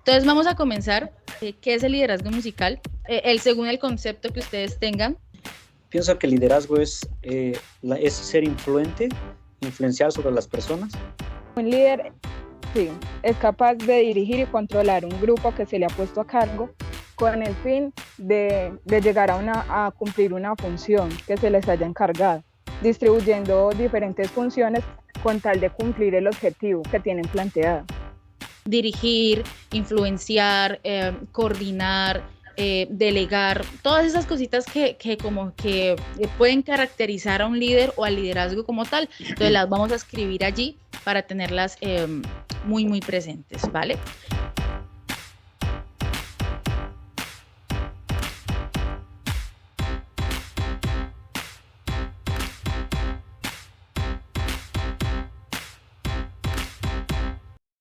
Entonces vamos a comenzar. ¿Qué es el liderazgo musical? Según el concepto que ustedes tengan. Pienso que el liderazgo es ser influente, influenciar sobre las personas. Un líder, sí, es capaz de dirigir y controlar un grupo que se le ha puesto a cargo con el fin de llegar a cumplir una función que se les haya encargado, distribuyendo diferentes funciones con tal de cumplir el objetivo que tienen planteado. Dirigir, influenciar, coordinar, delegar, todas esas cositas que como que pueden caracterizar a un líder o al liderazgo como tal. Entonces las vamos a escribir allí para tenerlas muy presentes, ¿vale?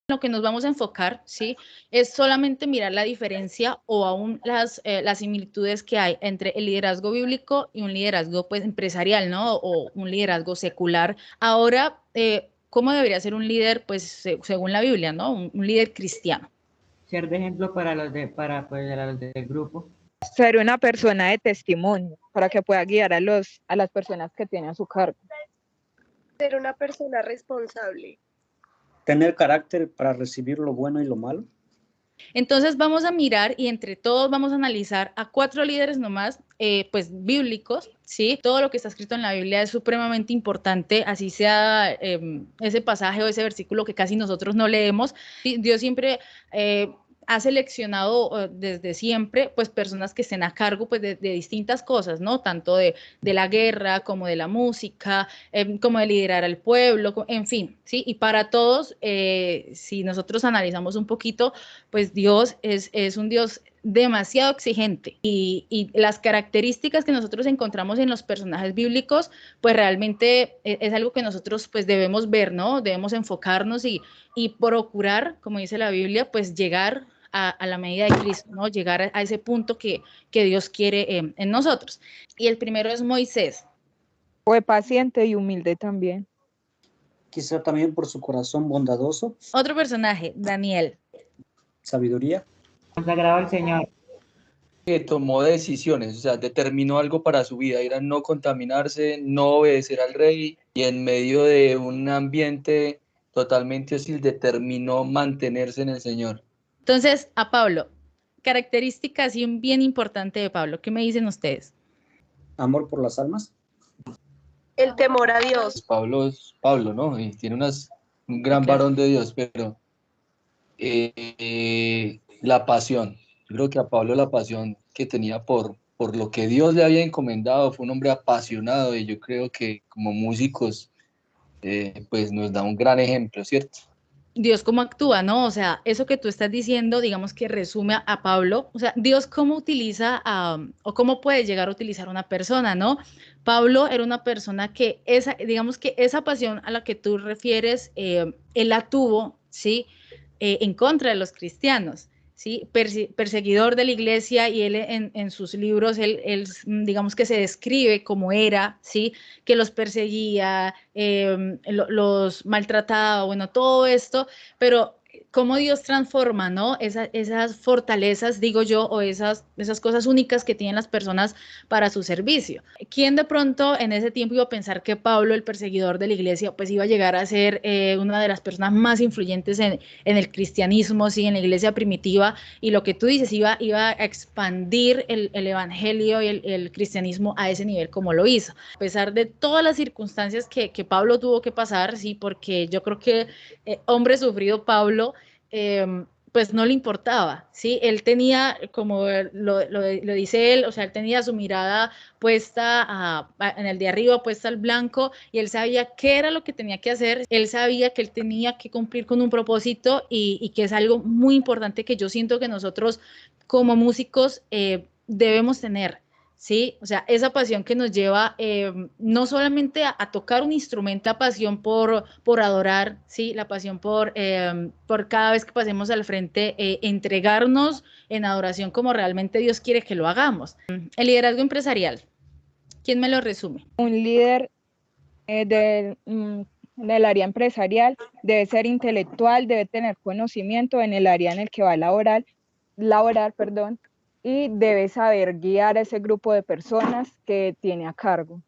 Lo que nos vamos a enfocar, ¿sí? Es solamente mirar la diferencia o aún las similitudes que hay entre el liderazgo bíblico y un liderazgo pues empresarial, ¿no? O un liderazgo secular. Ahora, ¿cómo debería ser un líder? Pues según la Biblia, ¿no? Un líder cristiano. Ser de ejemplo para los del grupo. Ser una persona de testimonio para que pueda guiar a las personas que tiene a su cargo. Ser una persona responsable. Tener carácter para recibir lo bueno y lo malo. Entonces vamos a mirar y entre todos vamos a analizar a 4 líderes nomás, pues bíblicos, ¿sí? Todo lo que está escrito en la Biblia es supremamente importante, así sea ese pasaje o ese versículo que casi nosotros no leemos. Dios siempre ha seleccionado desde siempre pues personas que estén a cargo pues de distintas cosas, ¿no? Tanto de la guerra como de la música, como de liderar al pueblo, en fin, ¿sí? Y para todos, si nosotros analizamos un poquito, pues Dios es un Dios demasiado exigente y las características que nosotros encontramos en los personajes bíblicos, pues realmente es algo que nosotros pues debemos ver, ¿no? Debemos enfocarnos y procurar, como dice la Biblia, pues llegar a la medida de Cristo, ¿no? Llegar a ese punto que Dios quiere en nosotros. Y el primero es Moisés. Fue paciente y humilde también. Quizá también por su corazón bondadoso. Otro personaje, Daniel. Sabiduría. Consagrado al Señor. Que tomó decisiones, o sea, determinó algo para su vida, era no contaminarse, no obedecer al rey, y en medio de un ambiente totalmente hostil determinó mantenerse en el Señor. Entonces, a Pablo, características y un bien importante de Pablo, ¿qué me dicen ustedes? Amor por las almas. El temor a Dios. Pablo es Pablo, ¿no? Y tiene un gran varón de Dios, pero la pasión. Yo creo que a Pablo la pasión que tenía por lo que Dios le había encomendado, fue un hombre apasionado, y yo creo que como músicos pues nos da un gran ejemplo, ¿cierto? Dios cómo actúa, ¿no? O sea, eso que tú estás diciendo, digamos que resume a Pablo, o sea, Dios cómo utiliza o cómo puede llegar a utilizar a una persona, ¿no? Pablo era una persona que digamos que esa pasión a la que tú refieres, él la tuvo, ¿sí? En contra de los cristianos, ¿sí? Perseguidor de la iglesia, y él en sus libros, él digamos que se describe como era, ¿sí? Que los perseguía, los maltrataba, bueno, todo esto, pero cómo Dios transforma, ¿no? Esas fortalezas, digo yo, o esas cosas únicas que tienen las personas para su servicio. ¿Quién de pronto en ese tiempo iba a pensar que Pablo, el perseguidor de la iglesia, pues iba a llegar a ser una de las personas más influyentes en el cristianismo, sí, en la iglesia primitiva, y lo que tú dices, iba a expandir el evangelio y el cristianismo a ese nivel como lo hizo? A pesar de todas las circunstancias que Pablo tuvo que pasar, sí, porque yo creo que hombre sufrido Pablo, pues no le importaba, ¿sí? Él tenía, como lo dice él, o sea, él tenía su mirada puesta en el de arriba, puesta al blanco, y él sabía qué era lo que tenía que hacer, él sabía que él tenía que cumplir con un propósito, y que es algo muy importante que yo siento que nosotros como músicos debemos tener, ¿sí? O sea, esa pasión que nos lleva no solamente a tocar un instrumento, la pasión por adorar, ¿sí? La pasión por cada vez que pasemos al frente, entregarnos en adoración como realmente Dios quiere que lo hagamos. El liderazgo empresarial, ¿quién me lo resume? Un líder en el área empresarial, debe ser intelectual, debe tener conocimiento en el área en el que va a laborar, perdón, y debe saber guiar a ese grupo de personas que tiene a cargo.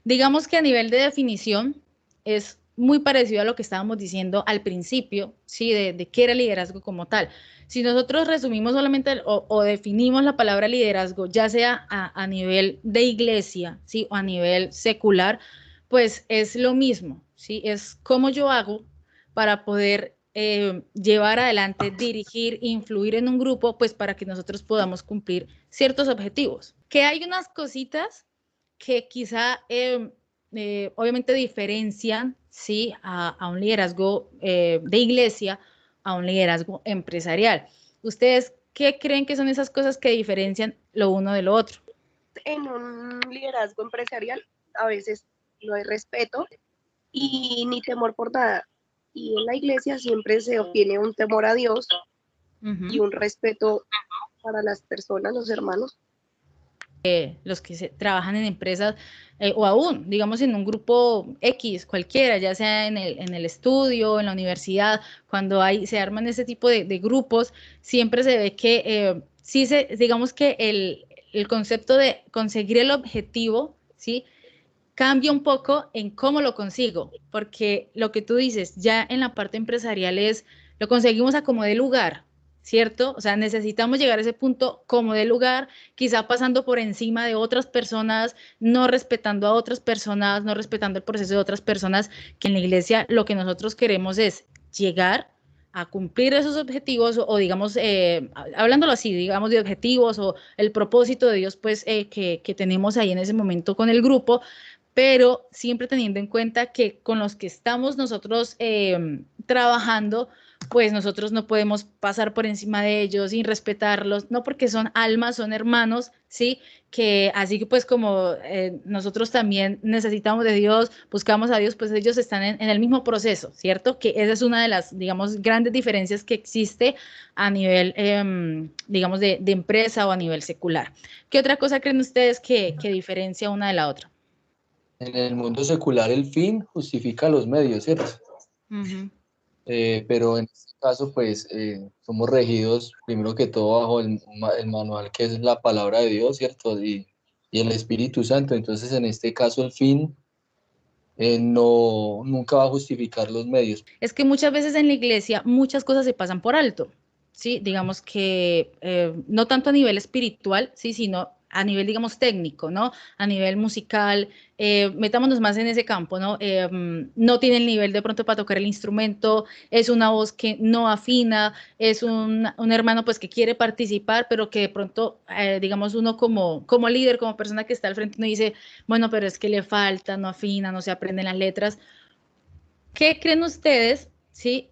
Digamos que a nivel de definición es muy parecido a lo que estábamos diciendo al principio, ¿sí? De qué era liderazgo como tal. Si nosotros resumimos solamente o definimos la palabra liderazgo, ya sea a nivel de iglesia, ¿sí? O a nivel secular, pues es lo mismo, ¿sí? Es cómo yo hago para poder llevar adelante, dirigir, influir en un grupo, pues para que nosotros podamos cumplir ciertos objetivos. Que hay unas cositas que quizá obviamente diferencian, ¿sí? a un liderazgo de iglesia a un liderazgo empresarial. ¿Ustedes qué creen que son esas cosas que diferencian lo uno de lo otro? En un liderazgo empresarial a veces no hay respeto y ni temor por nada. Y en la iglesia siempre se obtiene un temor a Dios y un respeto para las personas, los hermanos. Los que trabajan en empresas o aún, digamos, en un grupo X, cualquiera, ya sea en el estudio, en la universidad, cuando se arman ese tipo de grupos, siempre se ve que digamos que el concepto de conseguir el objetivo, ¿sí? Cambia un poco en cómo lo consigo, porque lo que tú dices, ya en la parte empresarial lo conseguimos a como de lugar, ¿cierto? O sea, necesitamos llegar a ese punto como de lugar, quizá pasando por encima de otras personas, no respetando a otras personas, no respetando el proceso de otras personas, que en la iglesia lo que nosotros queremos es llegar a cumplir esos objetivos o digamos, hablándolo así, digamos de objetivos o el propósito de Dios, pues que tenemos ahí en ese momento con el grupo, pero siempre teniendo en cuenta que con los que estamos nosotros trabajando, pues nosotros no podemos pasar por encima de ellos sin respetarlos, no porque son almas, son hermanos, ¿sí? Que así que pues como nosotros también necesitamos de Dios, buscamos a Dios, pues ellos están en el mismo proceso, ¿cierto? Que esa es una de las, digamos, grandes diferencias que existe a nivel, digamos, de empresa o a nivel secular. ¿Qué otra cosa creen ustedes que diferencia una de la otra? En el mundo secular el fin justifica los medios, ¿cierto? Pero en este caso, pues, somos regidos, primero que todo, bajo el manual que es la palabra de Dios, ¿cierto? Y el Espíritu Santo. Entonces, en este caso, el fin nunca va a justificar los medios. Es que muchas veces en la iglesia muchas cosas se pasan por alto, ¿sí? Digamos que no tanto a nivel espiritual, ¿sí? Sino a nivel, digamos, técnico, ¿no? A nivel musical, metámonos más en ese campo, ¿no? No tiene el nivel de pronto para tocar el instrumento, es una voz que no afina, es un hermano pues que quiere participar, pero que de pronto, digamos, uno como líder, como persona que está al frente, uno dice, bueno, pero es que le falta, no afina, no se aprenden las letras. ¿Qué creen ustedes, sí,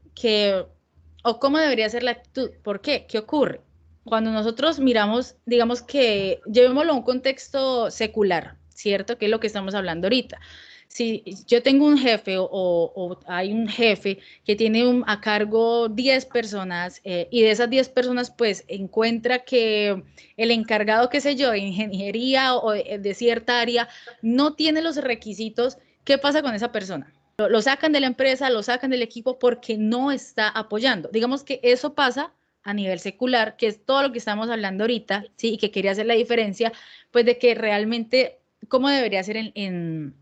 o cómo debería ser la actitud? ¿Por qué? ¿Qué ocurre? Cuando nosotros miramos, digamos que llevémoslo a un contexto secular, ¿cierto? Que es lo que estamos hablando ahorita. Si yo tengo un jefe o hay un jefe que tiene a cargo 10 personas y de esas 10 personas pues encuentra que el encargado, qué sé yo, de ingeniería o de cierta área no tiene los requisitos, ¿qué pasa con esa persona? Lo sacan de la empresa, lo sacan del equipo porque no está apoyando. Digamos que eso pasa a nivel secular, que es todo lo que estamos hablando ahorita, ¿sí? Y que quería hacer la diferencia, pues de que realmente, ¿cómo debería ser en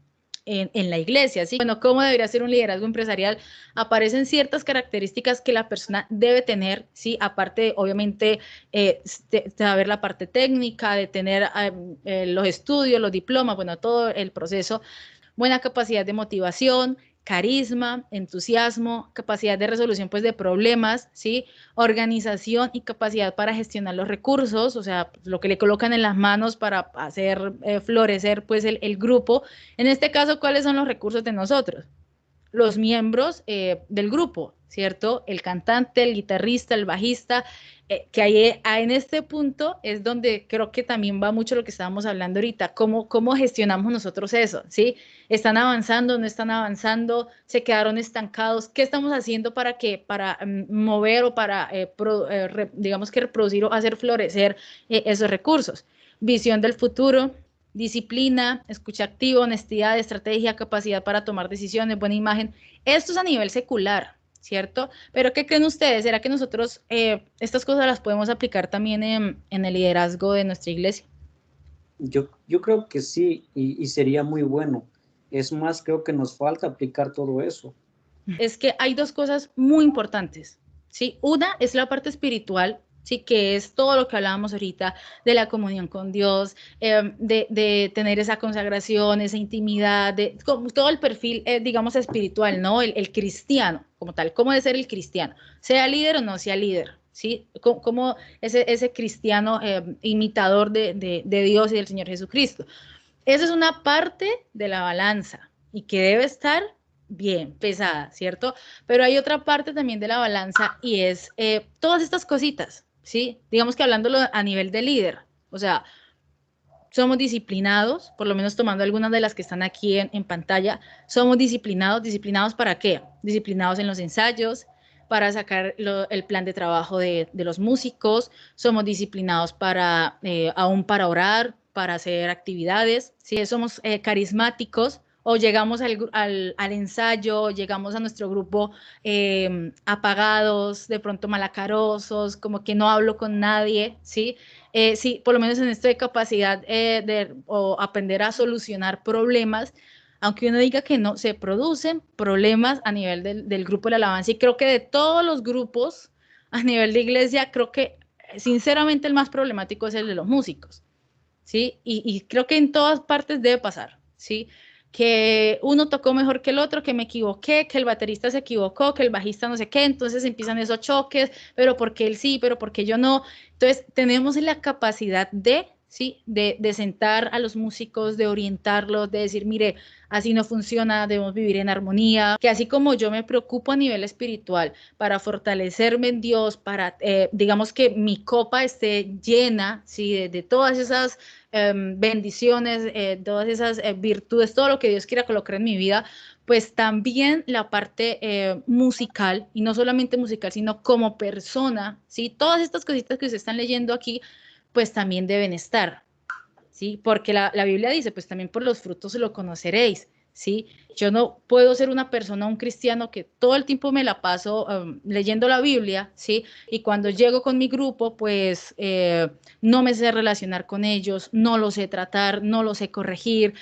la iglesia? ¿Sí? Bueno, ¿cómo debería ser un liderazgo empresarial? Aparecen ciertas características que la persona debe tener, ¿sí? Aparte, de, obviamente, de saber la parte técnica, de tener los estudios, los diplomas, bueno, todo el proceso, buena capacidad de motivación, carisma, entusiasmo, capacidad de resolución pues de problemas, ¿sí? Organización y capacidad para gestionar los recursos, o sea, lo que le colocan en las manos para hacer florecer pues el grupo. En este caso, ¿cuáles son los recursos de nosotros? Los miembros del grupo, ¿cierto? El cantante, el guitarrista, el bajista, que ahí en este punto es donde creo que también va mucho lo que estábamos hablando ahorita, cómo gestionamos nosotros eso, ¿sí? ¿Están avanzando, no están avanzando, se quedaron estancados? ¿Qué estamos haciendo para mover o para, digamos que reproducir o hacer florecer esos recursos? Visión del futuro, disciplina, escucha activa, honestidad, estrategia, capacidad para tomar decisiones, buena imagen. Esto es a nivel secular, ¿cierto? Pero ¿qué creen ustedes? ¿Será que nosotros estas cosas las podemos aplicar también en el liderazgo de nuestra iglesia? Yo creo que sí, y sería muy bueno. Es más, creo que nos falta aplicar todo eso. Es que hay dos cosas muy importantes, ¿sí? Una es la parte espiritual, ¿sí? Que es todo lo que hablábamos ahorita de la comunión con Dios, de tener esa consagración, esa intimidad, todo el perfil, digamos, espiritual, ¿no? El cristiano como tal, cómo debe ser el cristiano, sea líder o no sea líder, ¿sí? Como ese cristiano imitador de Dios y del Señor Jesucristo. Esa es una parte de la balanza y que debe estar bien pesada, ¿cierto? Pero hay otra parte también de la balanza y es todas estas cositas, ¿sí? Digamos que hablándolo a nivel de líder, o sea, somos disciplinados, por lo menos tomando algunas de las que están aquí en pantalla, somos disciplinados. ¿Disciplinados para qué? Disciplinados en los ensayos, para sacar el plan de trabajo de los músicos, somos disciplinados aún para orar, para hacer actividades, ¿sí? Somos carismáticos, o llegamos al ensayo, llegamos a nuestro grupo apagados, de pronto malacarosos, como que no hablo con nadie, ¿sí? Sí, por lo menos en esto de capacidad o aprender a solucionar problemas, aunque uno diga que no, se producen problemas a nivel del grupo de la alabanza, y creo que de todos los grupos a nivel de iglesia, creo que sinceramente el más problemático es el de los músicos, ¿sí? Y creo que en todas partes debe pasar, ¿sí? Que uno tocó mejor que el otro, que me equivoqué, que el baterista se equivocó, que el bajista no sé qué, entonces empiezan esos choques, pero porque él sí, pero porque yo no. Entonces tenemos la capacidad ¿sí? de sentar a los músicos, de orientarlos, de decir, mire, así no funciona, debemos vivir en armonía, que así como yo me preocupo a nivel espiritual para fortalecerme en Dios, para, digamos que mi copa esté llena, ¿sí? de todas esas bendiciones, todas esas virtudes, todo lo que Dios quiera colocar en mi vida, pues también la parte musical, y no solamente musical, sino como persona, ¿sí? Todas estas cositas que se están leyendo aquí, pues también deben estar, ¿sí? Porque la Biblia dice, pues también por los frutos lo conoceréis, ¿sí? Yo no puedo ser una persona, un cristiano que todo el tiempo me la paso leyendo la Biblia, ¿sí? Y cuando llego con mi grupo, pues no me sé relacionar con ellos, no los sé tratar, no los sé corregir,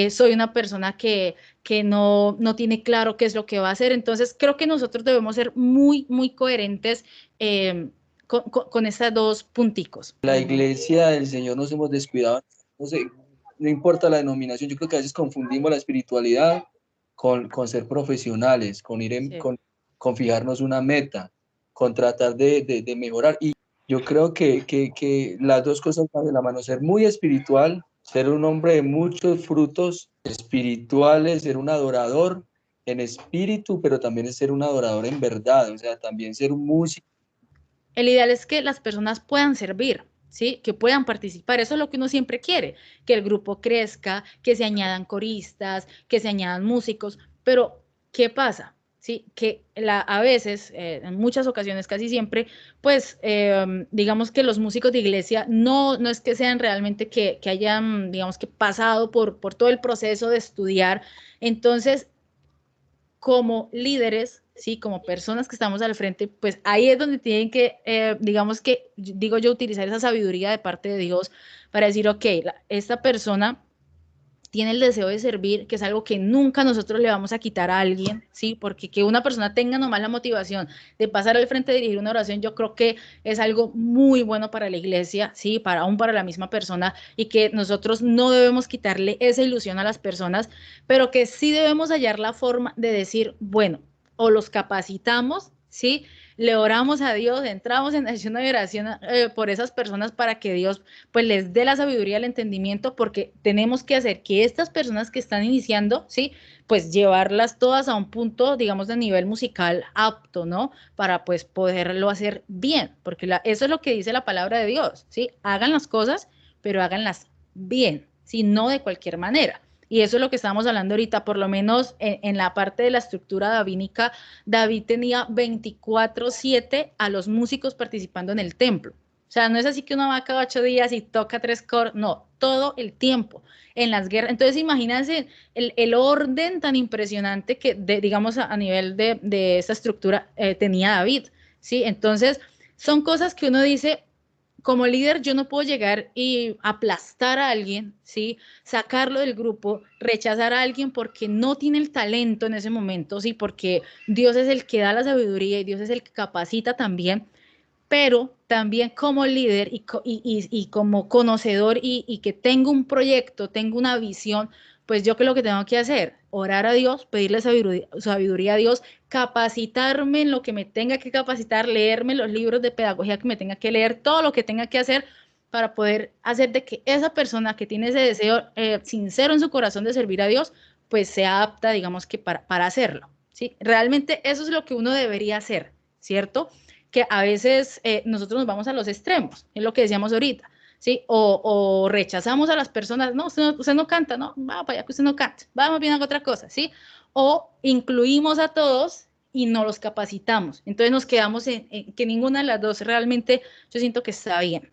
soy una persona que no tiene claro qué es lo que va a hacer. Entonces, creo que nosotros debemos ser muy, muy coherentes con estos dos punticos. La iglesia del Señor nos hemos descuidado, no sé, no importa la denominación, yo creo que a veces confundimos la espiritualidad con ser profesionales, Sí. con fijarnos una meta, con tratar de mejorar. Y yo creo que las dos cosas van de la mano, ser muy espiritual, ser un hombre de muchos frutos espirituales, ser un adorador en espíritu, pero también es ser un adorador en verdad, o sea, también ser un músico. El ideal es que las personas puedan servir, ¿sí? Que puedan participar. Eso es lo que uno siempre quiere, que el grupo crezca, que se añadan coristas, que se añadan músicos. Pero, ¿qué pasa? Sí, que a veces, en muchas ocasiones, casi siempre, pues digamos que los músicos de iglesia no es que sean realmente que hayan, digamos que pasado por todo el proceso de estudiar. Entonces, como líderes, ¿sí? Como personas que estamos al frente, pues ahí es donde tienen que, digamos que, digo yo, utilizar esa sabiduría de parte de Dios para decir, ok, esta persona tiene el deseo de servir, que es algo que nunca nosotros le vamos a quitar a alguien, ¿sí? Porque que una persona tenga nomás la motivación de pasar al frente a dirigir una oración, yo creo que es algo muy bueno para la iglesia, ¿sí? Aún para la misma persona, y que nosotros no debemos quitarle esa ilusión a las personas, pero que sí debemos hallar la forma de decir, bueno, o los capacitamos, ¿sí? Le oramos a Dios, entramos en acción de oración por esas personas para que Dios pues les dé la sabiduría, el entendimiento, porque tenemos que hacer que estas personas que están iniciando, ¿sí? Pues llevarlas todas a un punto, digamos, de nivel musical apto, ¿no? Para pues poderlo hacer bien, porque eso es lo que dice la palabra de Dios, ¿sí? Hagan las cosas, pero háganlas bien, ¿sí? No de cualquier manera. Y eso es lo que estábamos hablando ahorita, por lo menos en la parte de la estructura davínica. David tenía 24/7 a los músicos participando en el templo, sea, no es así que uno va cada 8 días y toca 3 coros, no, todo el tiempo en las guerras. Entonces, imagínense el orden tan impresionante que, digamos, a nivel de esta estructura tenía David, ¿sí? Entonces, son cosas que uno dice, como líder yo no puedo llegar y aplastar a alguien, ¿sí? Sacarlo del grupo, rechazar a alguien porque no tiene el talento en ese momento, ¿sí? Porque Dios es el que da la sabiduría y Dios es el que capacita también, pero también como líder y como conocedor y que tengo un proyecto, tengo una visión, pues yo qué es lo que tengo que hacer, orar a Dios, pedirle sabiduría a Dios, capacitarme en lo que me tenga que capacitar, leerme los libros de pedagogía que me tenga que leer, todo lo que tenga que hacer para poder hacer de que esa persona que tiene ese deseo sincero en su corazón de servir a Dios, pues sea apta, digamos que para hacerlo, ¿sí? Realmente eso es lo que uno debería hacer, ¿cierto? Que a veces nosotros nos vamos a los extremos, es lo que decíamos ahorita, ¿sí? O rechazamos a las personas, no, usted no canta, no, va para allá que usted no canta, vamos bien a otra cosa, ¿sí? O incluimos a todos y no los capacitamos, entonces nos quedamos en que ninguna de las dos realmente yo siento que está bien.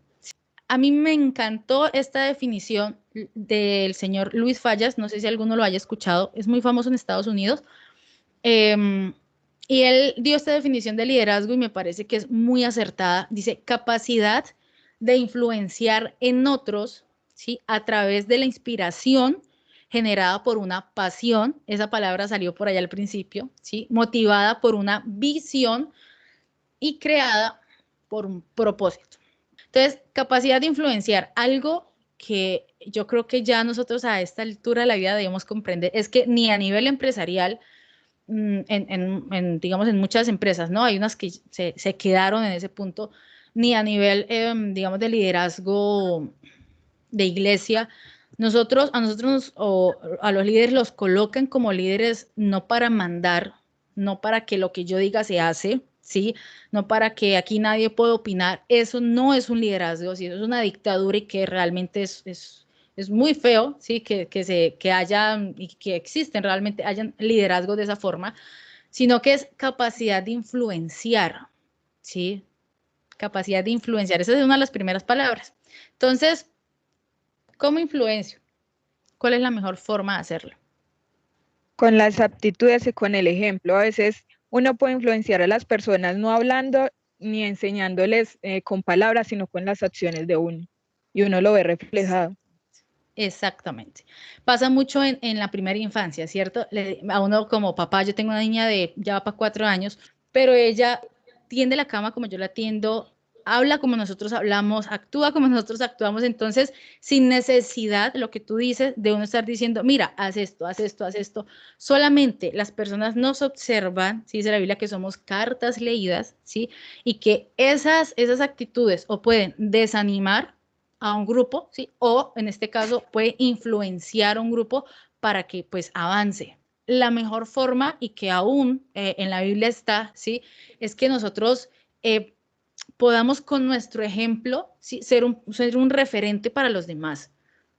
A mí me encantó esta definición del señor Luis Fallas, no sé si alguno lo haya escuchado, es muy famoso en Estados Unidos. Y él dio esta definición de liderazgo y me parece que es muy acertada. Dice, capacidad de influenciar en otros, ¿sí? A través de la inspiración generada por una pasión, esa palabra salió por allá al principio, ¿sí? Motivada por una visión y creada por un propósito. Entonces, capacidad de influenciar, algo que yo creo que ya nosotros a esta altura de la vida debemos comprender, es que ni a nivel empresarial, digamos, en muchas empresas, ¿no? Hay unas que se quedaron en ese punto, ni a nivel, digamos, de liderazgo de iglesia. A nosotros o a los líderes los colocan como líderes no para mandar, no para que lo que yo diga se hace, ¿sí? No para que aquí nadie pueda opinar. Eso no es un liderazgo, ¿sí? Eso es una dictadura y que realmente es muy feo, ¿sí? Que haya y que existen realmente, hayan liderazgos de esa forma, sino que es capacidad de influenciar, ¿sí? Capacidad de influenciar. Esa es una de las primeras palabras. Entonces, ¿cómo influencio? ¿Cuál es la mejor forma de hacerlo? Con las aptitudes y con el ejemplo. A veces uno puede influenciar a las personas no hablando ni enseñándoles con palabras, sino con las acciones de uno. Y uno lo ve reflejado. Exactamente. Pasa mucho en la primera infancia, ¿cierto? A uno como papá, yo tengo una niña de ya va para 4 años, pero ella tiende la cama como yo la tiendo, habla como nosotros hablamos, actúa como nosotros actuamos, entonces sin necesidad, lo que tú dices, de uno estar diciendo, mira, haz esto, haz esto, haz esto, solamente las personas nos observan, ¿sí? Dice la Biblia que somos cartas leídas, ¿sí? Y que esas actitudes o pueden desanimar a un grupo, ¿sí? O en este caso puede influenciar a un grupo para que pues avance. La mejor forma y que aún en la Biblia está, ¿sí? Es que nosotros podamos con nuestro ejemplo, ¿sí? ser un referente para los demás.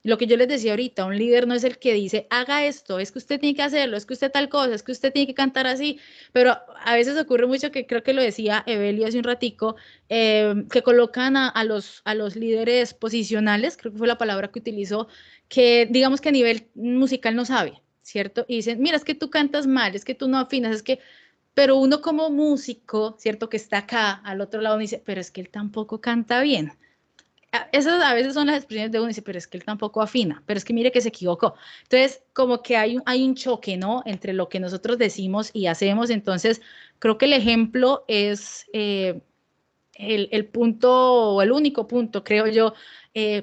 Lo que yo les decía ahorita, un líder no es el que dice, haga esto, es que usted tiene que hacerlo, es que usted tal cosa, es que usted tiene que cantar así, pero a veces ocurre mucho que creo que lo decía Evelio hace un ratico, que colocan a los líderes posicionales, creo que fue la palabra que utilizó, que digamos que a nivel musical no sabe, ¿cierto? Y dicen, mira, es que tú cantas mal, es que tú no afinas, es que pero uno como músico, ¿cierto? Que está acá al otro lado, dice, pero es que él tampoco canta bien. Esas a veces son las expresiones de uno, dice, pero es que él tampoco afina, pero es que mire que se equivocó. Entonces, como que hay un choque, ¿no? Entre lo que nosotros decimos y hacemos. Entonces, creo que el ejemplo es el punto, o el único punto, creo yo,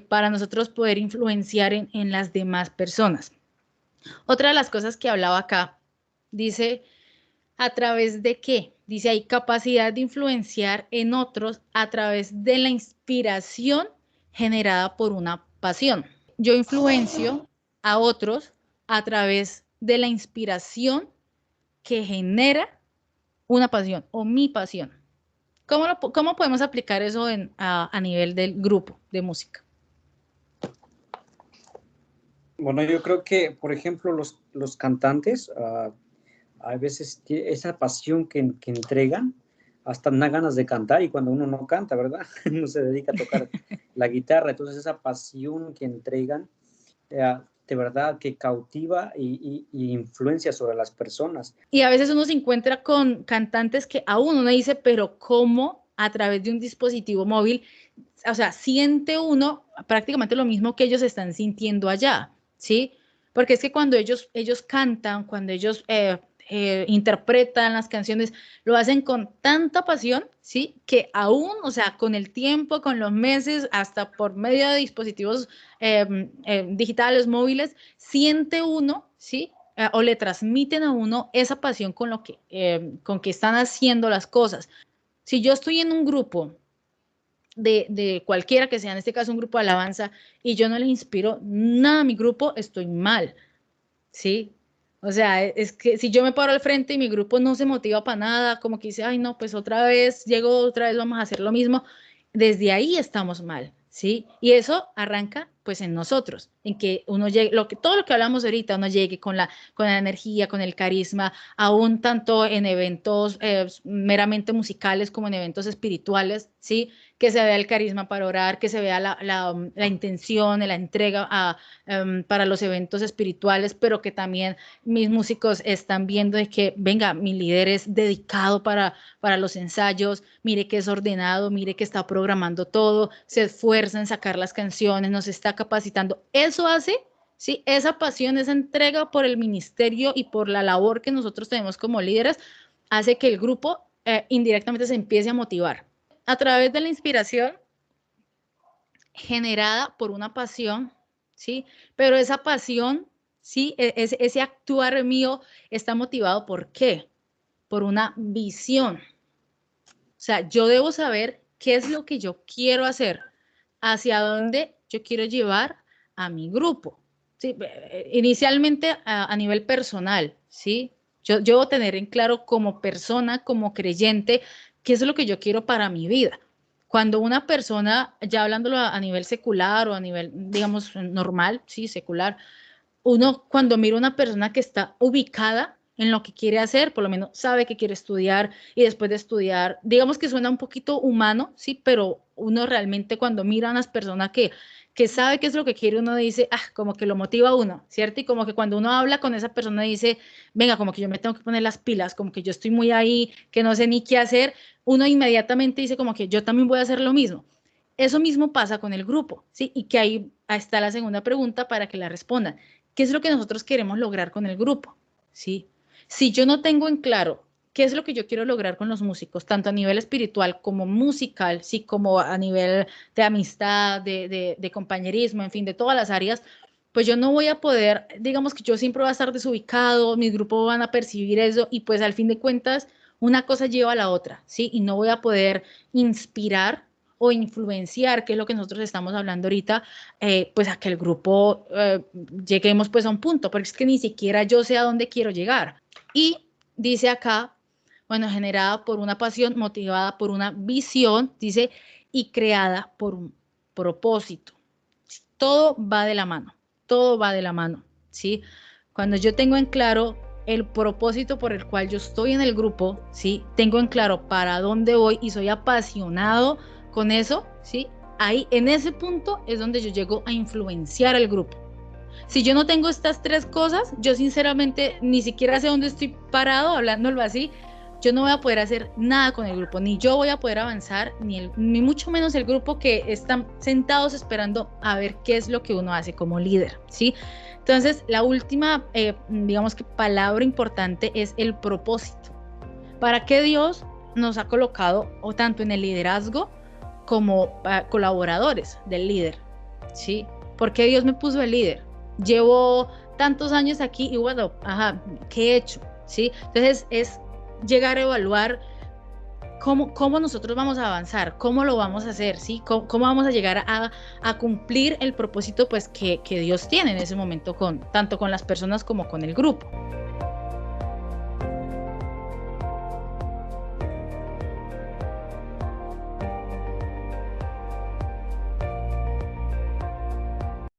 para nosotros poder influenciar en las demás personas. Otra de las cosas que hablaba acá, dice, ¿a través de qué? Dice ahí, capacidad de influenciar en otros a través de la inspiración generada por una pasión. Yo influencio a otros a través de la inspiración que genera una pasión o mi pasión. ¿Cómo podemos aplicar eso a nivel del grupo de música? Bueno, yo creo que, por ejemplo, los cantantes, a veces esa pasión que entregan, hasta dan ganas de cantar, y cuando uno no canta, ¿verdad? Uno se dedica a tocar la guitarra. Entonces esa pasión que entregan, de verdad que cautiva y influencia sobre las personas. Y a veces uno se encuentra con cantantes que aún uno dice, pero ¿cómo a través de un dispositivo móvil, o sea, siente uno prácticamente lo mismo que ellos están sintiendo allá, ¿sí? Porque es que cuando ellos cantan, cuando ellos interpretan las canciones, lo hacen con tanta pasión, ¿sí? Que aún, o sea, con el tiempo, con los meses, hasta por medio de dispositivos digitales, móviles, siente uno, ¿sí? O le transmiten a uno esa pasión con que están haciendo las cosas. Si yo estoy en un grupo de cualquiera que sea, en este caso un grupo de alabanza, y yo no les inspiro nada a mi grupo, estoy mal, ¿sí? O sea, es que si yo me paro al frente y mi grupo no se motiva para nada, como que dice, ay no, pues otra vez, llego otra vez, vamos a hacer lo mismo, desde ahí estamos mal, ¿sí? Y eso arranca pues en nosotros, en que uno llegue, todo lo que hablamos ahorita, uno llegue con la energía, con el carisma, aún tanto en eventos meramente musicales como en eventos espirituales, ¿sí? Que se vea el carisma para orar, que se vea la intención, la entrega para los eventos espirituales, pero que también mis músicos están viendo de que, venga, mi líder es dedicado para los ensayos, mire que es ordenado, mire que está programando todo, se esfuerza en sacar las canciones, nos está capacitando. Eso hace, ¿sí? Esa pasión, esa entrega por el ministerio y por la labor que nosotros tenemos como líderes, hace que el grupo indirectamente se empiece a motivar. A través de la inspiración generada por una pasión, ¿sí? Pero esa pasión, ¿sí? Ese actuar mío está motivado ¿por qué? Por una visión. O sea, yo debo saber qué es lo que yo quiero hacer, hacia dónde yo quiero llevar a mi grupo, ¿sí? Inicialmente a nivel personal, ¿sí? Yo debo tener en claro como persona, como creyente, qué es lo que yo quiero para mi vida. Cuando una persona, ya hablándolo a nivel secular o a nivel, digamos, normal, sí, secular, uno cuando mira a una persona que está ubicada en lo que quiere hacer, por lo menos sabe que quiere estudiar y después de estudiar, digamos que suena un poquito humano, sí, pero uno realmente cuando mira a unas personas que sabe qué es lo que quiere, uno dice, como que lo motiva a uno, ¿cierto? Y como que cuando uno habla con esa persona dice, venga, como que yo me tengo que poner las pilas, como que yo estoy muy ahí, que no sé ni qué hacer, uno inmediatamente dice como que yo también voy a hacer lo mismo. Eso mismo pasa con el grupo, ¿sí? Y que ahí está la segunda pregunta para que la respondan. ¿Qué es lo que nosotros queremos lograr con el grupo? ¿Sí? Si yo no tengo en claro qué es lo que yo quiero lograr con los músicos, tanto a nivel espiritual como musical, sí, como a nivel de amistad, de compañerismo, en fin, de todas las áreas, pues yo no voy a poder, digamos que yo siempre voy a estar desubicado, mis grupos van a percibir eso y pues al fin de cuentas una cosa lleva a la otra, ¿sí? Y no voy a poder inspirar o influenciar, que es lo que nosotros estamos hablando ahorita, pues a que el grupo lleguemos pues a un punto, porque es que ni siquiera yo sé a dónde quiero llegar. Y dice acá, bueno, generada por una pasión, motivada por una visión, dice, y creada por un propósito. Todo va de la mano, todo va de la mano, ¿sí? Cuando yo tengo en claro el propósito por el cual yo estoy en el grupo, ¿sí? Tengo en claro para dónde voy y soy apasionado con eso, ¿sí? Ahí, en ese punto es donde yo llego a influenciar al grupo. Si yo no tengo estas tres cosas, yo sinceramente ni siquiera sé dónde estoy parado, hablándolo así, yo no voy a poder hacer nada con el grupo, ni yo voy a poder avanzar, ni mucho menos el grupo que están sentados esperando a ver qué es lo que uno hace como líder, ¿sí? Entonces, la última, digamos que palabra importante es el propósito. ¿Para qué Dios nos ha colocado o tanto en el liderazgo como colaboradores del líder? ¿Sí? ¿Por qué Dios me puso el líder? Llevo tantos años aquí y bueno, ¿qué he hecho? ¿Sí? Entonces es llegar a evaluar cómo nosotros vamos a avanzar, cómo lo vamos a hacer, ¿sí? Cómo vamos a llegar a cumplir el propósito pues que Dios tiene en ese momento tanto con las personas como con el grupo.